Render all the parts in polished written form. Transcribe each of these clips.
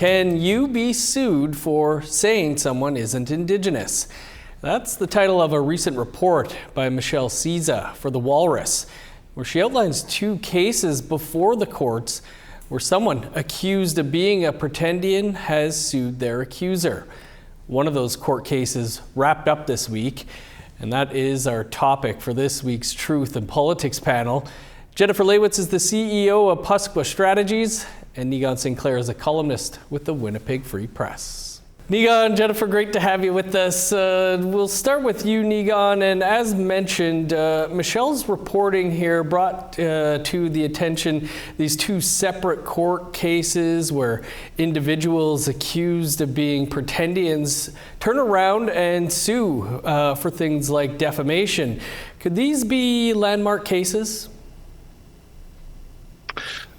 Can you be sued for saying someone isn't Indigenous? That's the title of a recent report by Michelle Cyca for the Walrus, where she outlines two cases before the courts where someone accused of being a pretendian has sued their accuser. One of those court cases wrapped up this week, and that is our topic for this week's Truth and Politics panel. Jennifer Laewetz is the CEO of Paskwâw Strategies, and Niigaan Sinclair is a columnist with the Winnipeg Free Press. Niigaan, Jennifer, great to have you with us. We'll start with you, Niigaan, and as mentioned, Michelle's reporting here brought to the attention these two separate court cases where individuals accused of being pretendians turn around and sue for things like defamation. Could these be landmark cases?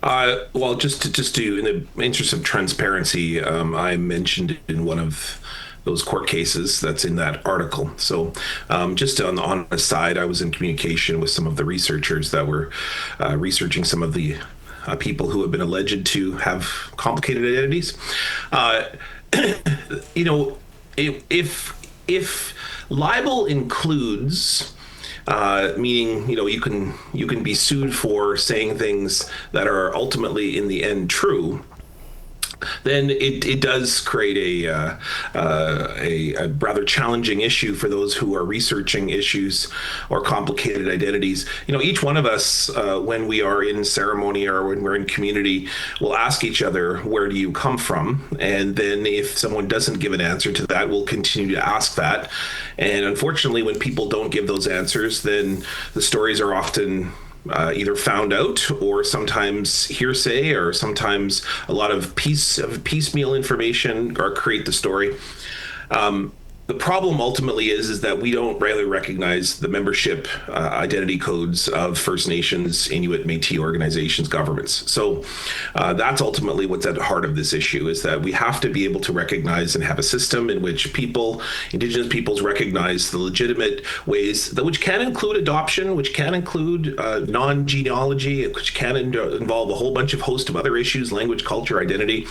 Well, just to, in the interest of transparency, I mentioned in one of those court cases that's in that article. So just on the honest side, I was in communication with some of the researchers that were researching some of the people who have been alleged to have complicated identities. You know, if libel includes meaning, you know, you can be sued for saying things that are ultimately in the end true, then it does create a rather challenging issue for those who are researching issues or complicated identities. You know, each one of us, when we are in ceremony or when we're in community, will ask each other, where do you come from? And then if someone doesn't give an answer to that, we'll continue to ask that. And unfortunately, when people don't give those answers, then the stories are often either found out or sometimes hearsay or sometimes a lot of piecemeal information or create the story. The problem ultimately is that we don't really recognize the membership identity codes of First Nations, Inuit, Métis organizations, governments. So that's ultimately what's at the heart of this issue, is that we have to be able to recognize and have a system in which people, Indigenous peoples, recognize the legitimate ways, that which can include adoption, which can include non-genealogy, which can involve a whole bunch of host of other issues, language, culture, identity.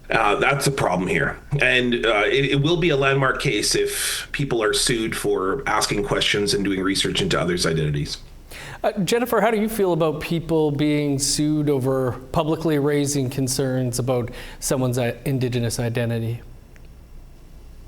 That's a problem here. And it will be a landmark case if people are sued for asking questions and doing research into others' identities. Jennifer, how do you feel about people being sued over publicly raising concerns about someone's Indigenous identity?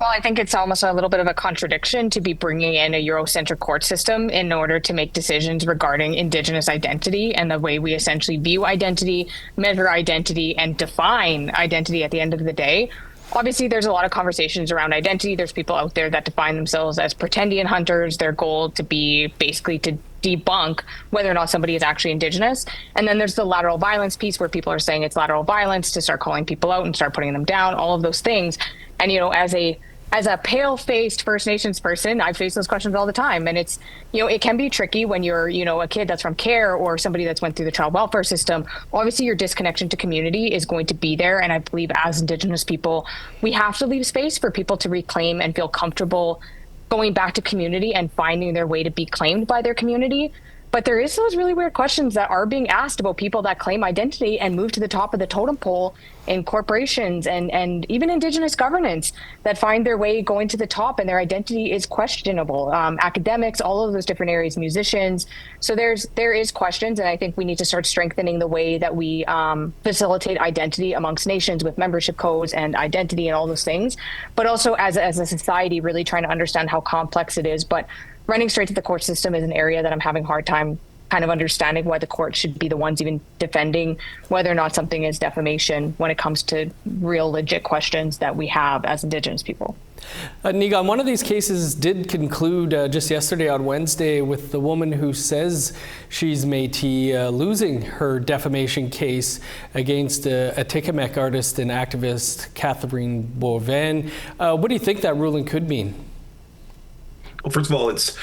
Well, I think it's almost a little bit of a contradiction to be bringing in a Eurocentric court system in order to make decisions regarding Indigenous identity and the way we essentially view identity, measure identity, and define identity at the end of the day. Obviously, there's a lot of conversations around identity. There's people out there that define themselves as pretendian hunters. Their goal to be basically to debunk whether or not somebody is actually Indigenous. And then there's the lateral violence piece where people are saying it's lateral violence to start calling people out and start putting them down, all of those things. And, you know, as a pale-faced First Nations person, I face those questions all the time. And it's, you know, it can be tricky when you're, you know, a kid that's from care or somebody that's went through the child welfare system. Obviously, your disconnection to community is going to be there. And I believe as Indigenous people, we have to leave space for people to reclaim and feel comfortable going back to community and finding their way to be claimed by their community. But there is those really weird questions that are being asked about people that claim identity and move to the top of the totem pole in corporations and even Indigenous governance that find their way going to the top and their identity is questionable. Academics, all of those different areas, musicians. So there is questions, and I think we need to start strengthening the way that we facilitate identity amongst nations with membership codes and identity and all those things. But also as a society, really trying to understand how complex it is. But running straight to the court system is an area that I'm having a hard time kind of understanding why the court should be the ones even defending whether or not something is defamation when it comes to real legit questions that we have as Indigenous people. Niigaan, one of these cases did conclude just yesterday on Wednesday with the woman who says she's Métis losing her defamation case against a Atikamekw artist and activist, Catherine Boivin. What do you think that ruling could mean? Well, first of all, it's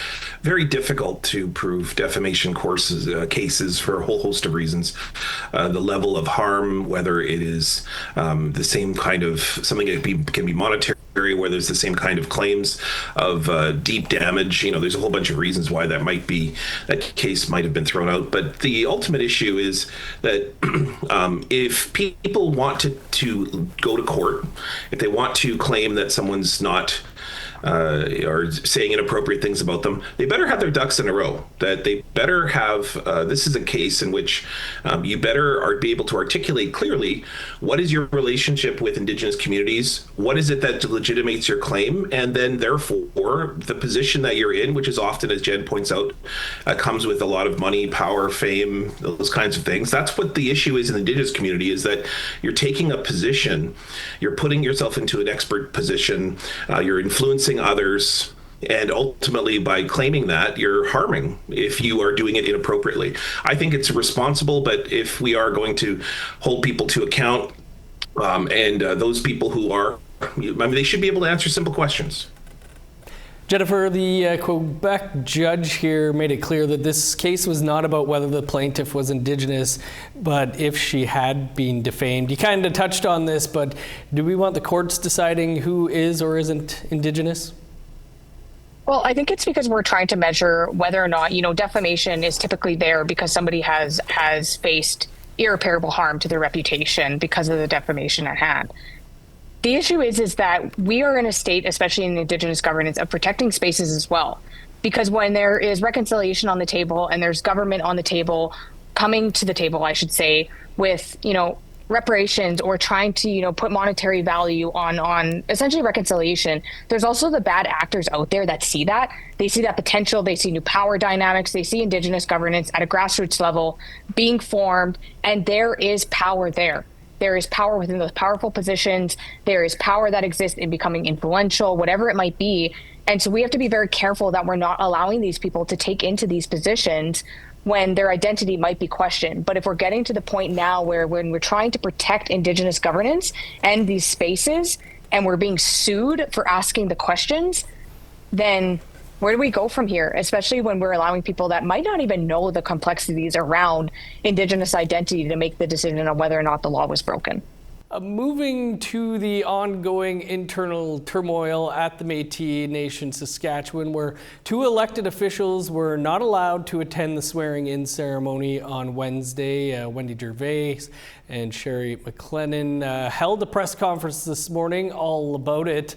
very difficult to prove defamation cases for a whole host of reasons. The level of harm, whether it is the same kind of something that can be monetary area where there's the same kind of claims of deep damage. There's a whole bunch of reasons why that case might have been thrown out. But the ultimate issue is that if people want to go to court, if they want to claim that someone's not or saying inappropriate things about them, they better have their ducks in a row. That they better have, this is a case in which you better be able to articulate clearly what is your relationship with Indigenous communities, what is it that legitimates your claim, and then therefore the position that you're in, which is often, as Jen points out, comes with a lot of money, power, fame, those kinds of things. That's what the issue is in the Indigenous community, is that you're taking a position, you're putting yourself into an expert position, you're influencing others, and ultimately by claiming that, you're harming if you are doing it inappropriately. I think it's responsible, but if we are going to hold people to account, and those people who are, they should be able to answer simple questions. Jennifer, the Quebec judge here made it clear that this case was not about whether the plaintiff was Indigenous, but if she had been defamed. You kind of touched on this, but do we want the courts deciding who is or isn't Indigenous? Well, I think it's because we're trying to measure whether or not, defamation is typically there because somebody has faced irreparable harm to their reputation because of the defamation at hand. The issue is that we are in a state, especially in Indigenous governance, of protecting spaces as well. Because when there is reconciliation on the table and there's government on the table, coming to the table, I should say, with, reparations or trying to, put monetary value on essentially reconciliation, there's also the bad actors out there that see that. They see that potential, they see new power dynamics, they see Indigenous governance at a grassroots level being formed, and there is power there. There is power within those powerful positions. There is power that exists in becoming influential, whatever it might be. And so we have to be very careful that we're not allowing these people to take into these positions when their identity might be questioned. But if we're getting to the point now where when we're trying to protect Indigenous governance and these spaces, and we're being sued for asking the questions, then where do we go from here, especially when we're allowing people that might not even know the complexities around Indigenous identity to make the decision on whether or not the law was broken? Moving to the ongoing internal turmoil at the Métis Nation, Saskatchewan, where two elected officials were not allowed to attend the swearing-in ceremony on Wednesday. Wendy Gervais and Sherry McLennan held a press conference this morning all about it.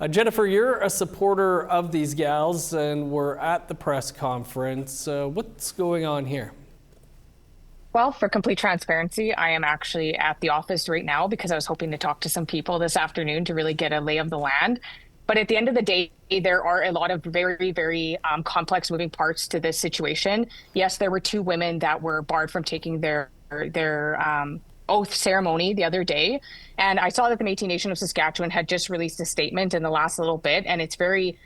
Jennifer, you're a supporter of these gals and were at the press conference. What's going on here? Well, for complete transparency, I am actually at the office right now because I was hoping to talk to some people this afternoon to really get a lay of the land. But at the end of the day, there are a lot of very, very complex moving parts to this situation. Yes, there were two women that were barred from taking their oath ceremony the other day. And I saw that the Métis Nation of Saskatchewan had just released a statement in the last little bit, and it's very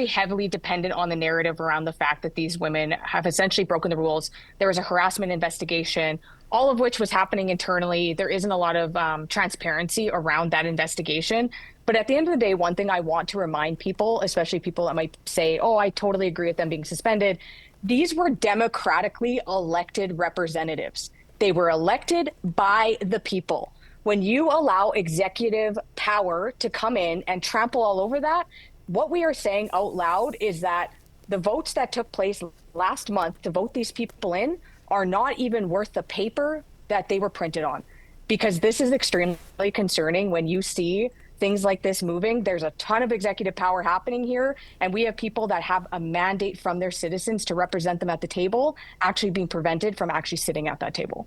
heavily dependent on the narrative around the fact that these women have essentially broken the rules. There was a harassment investigation, all of which was happening internally. There isn't a lot of transparency around that investigation. But at the end of the day, one thing I want to remind people, especially people that might say, oh, I totally agree with them being suspended. These were democratically elected representatives. They were elected by the people. When you allow executive power to come in and trample all over that, what we are saying out loud is that the votes that took place last month to vote these people in are not even worth the paper that they were printed on. Because this is extremely concerning when you see things like this moving. There's a ton of executive power happening here, and we have people that have a mandate from their citizens to represent them at the table actually being prevented from actually sitting at that table.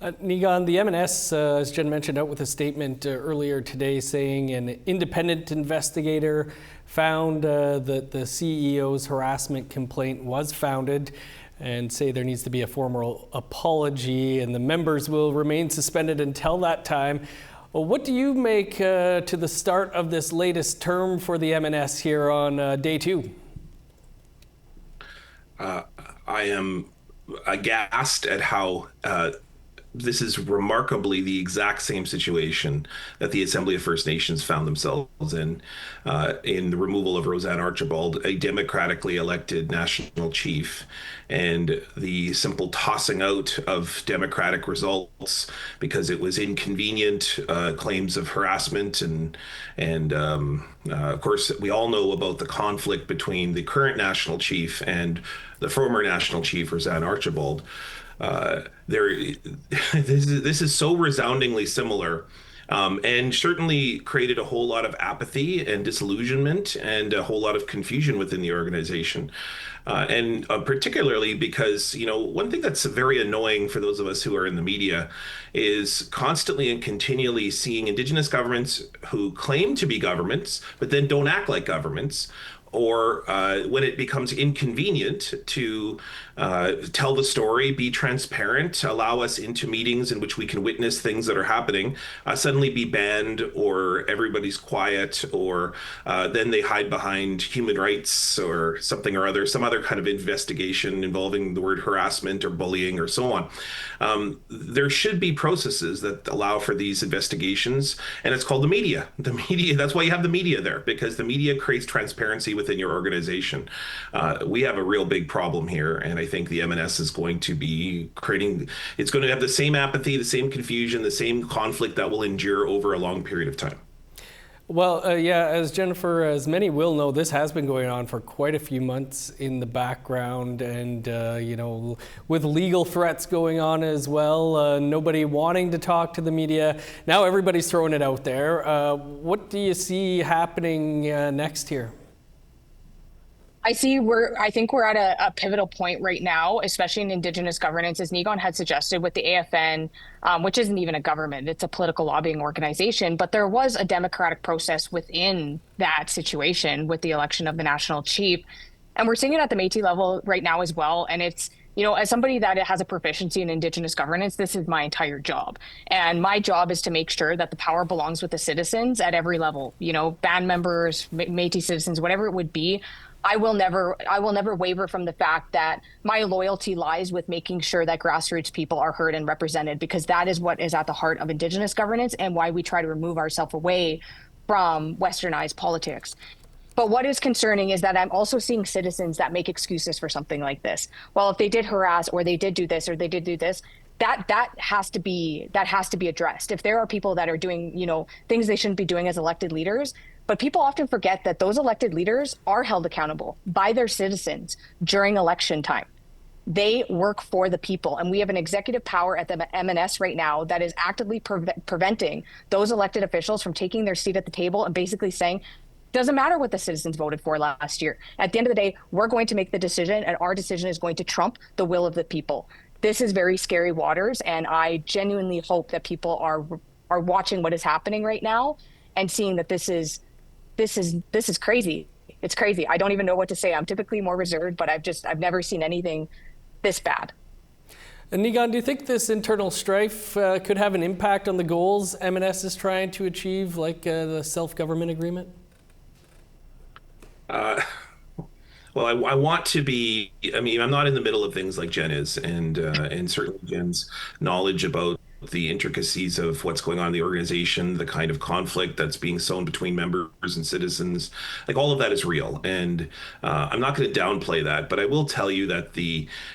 Niigaan, the M&S, as Jen mentioned, out with a statement earlier today saying an independent investigator found that the CEO's harassment complaint was founded and say there needs to be a formal apology and the members will remain suspended until that time. Well, what do you make to the start of this latest term for the M&S here on day two? I am aghast at how this is remarkably the exact same situation that the Assembly of First Nations found themselves in the removal of Roseanne Archibald, a democratically elected national chief, and the simple tossing out of democratic results because it was inconvenient, claims of harassment, and of course we all know about the conflict between the current national chief and the former national chief, Roseanne Archibald. This is so resoundingly similar, and certainly created a whole lot of apathy and disillusionment and a whole lot of confusion within the organization. And particularly because, one thing that's very annoying for those of us who are in the media is constantly and continually seeing Indigenous governments who claim to be governments, but then don't act like governments, or when it becomes inconvenient to tell the story, be transparent, allow us into meetings in which we can witness things that are happening, suddenly be banned, or everybody's quiet, or then they hide behind human rights or something or other, some other kind of investigation involving the word harassment or bullying or so on. There should be processes that allow for these investigations, and it's called the media. The media, that's why you have the media there, because the media creates transparency within your organization. We have a real big problem here, and I think the MNS is going to be it's going to have the same apathy, the same confusion, the same conflict that will endure over a long period of time. Well, yeah, as Jennifer, as many will know, this has been going on for quite a few months in the background, and with legal threats going on as well, nobody wanting to talk to the media. Now everybody's throwing it out there. What do you see happening next here? I think we're at a pivotal point right now, especially in Indigenous governance, as Niigaan had suggested with the AFN, which isn't even a government, it's a political lobbying organization. But there was a democratic process within that situation with the election of the national chief. And we're seeing it at the Métis level right now as well. And it's, as somebody that has a proficiency in Indigenous governance, this is my entire job. And my job is to make sure that the power belongs with the citizens at every level, band members, Métis citizens, whatever it would be. I will never waver from the fact that my loyalty lies with making sure that grassroots people are heard and represented, because that is what is at the heart of Indigenous governance and why we try to remove ourselves away from westernized politics. But what is concerning is that I'm also seeing citizens that make excuses for something like this. Well, if they did harass, or they did do this, or they did do this, that has to be addressed. If there are people that are doing, things they shouldn't be doing as elected leaders. But people often forget that those elected leaders are held accountable by their citizens during election time. They work for the people. And we have an executive power at the MNS right now that is actively preventing those elected officials from taking their seat at the table and basically saying, doesn't matter what the citizens voted for last year. At the end of the day, we're going to make the decision, and our decision is going to trump the will of the people. This is very scary waters, and I genuinely hope that people are watching what is happening right now and seeing that this is crazy. It's crazy. I don't even know what to say. I'm typically more reserved, but I've never seen anything this bad. And Niigaan, do you think this internal strife could have an impact on the goals MNS is trying to achieve, like the self-government agreement? Well, I want to be. I'm not in the middle of things like Jen is, and certainly Jen's knowledge about the intricacies of what's going on in the organization, the kind of conflict that's being sown between members and citizens, like all of that is real. And I'm not going to downplay that, but I will tell you that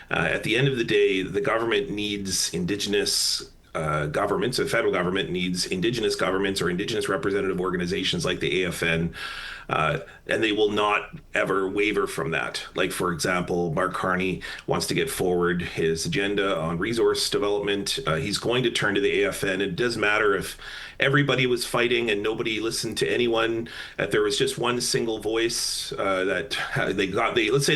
at the end of the day, the government needs Indigenous governments. The federal government needs Indigenous governments or Indigenous representative organizations like the AFN. And they will not ever waver from that. Like, for example, Mark Carney wants to get forward his agenda on resource development. He's going to turn to the AFN. It doesn't matter if everybody was fighting and nobody listened to anyone, that there was just one single voice let's say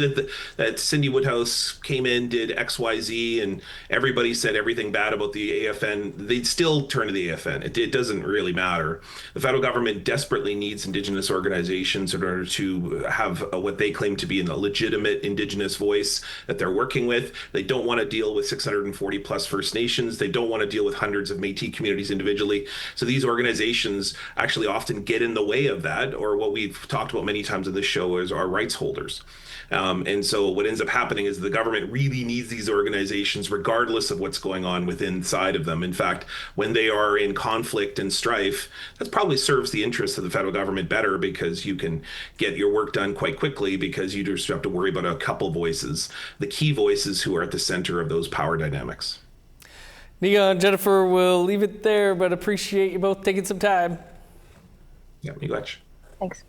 that Cindy Woodhouse came in, did XYZ, and everybody said everything bad about the AFN, they'd still turn to the AFN. It doesn't really matter. The federal government desperately needs Indigenous organizations in order to have what they claim to be a legitimate Indigenous voice that they're working with. They don't want to deal with 640 plus First Nations. They don't want to deal with hundreds of Métis communities individually. So these organizations actually often get in the way of that, or what we've talked about many times on this show is our rights holders. And so what ends up happening is the government really needs these organizations regardless of what's going on within inside of them. them. In fact, when they are in conflict and strife, that probably serves the interests of the federal government better, because you can get your work done quite quickly because you just have to worry about a couple voices, the key voices who are at the center of those power dynamics. Niigaan, Jennifer, we'll leave it there, but appreciate you both taking some time. Yeah, Miigwech. Thanks.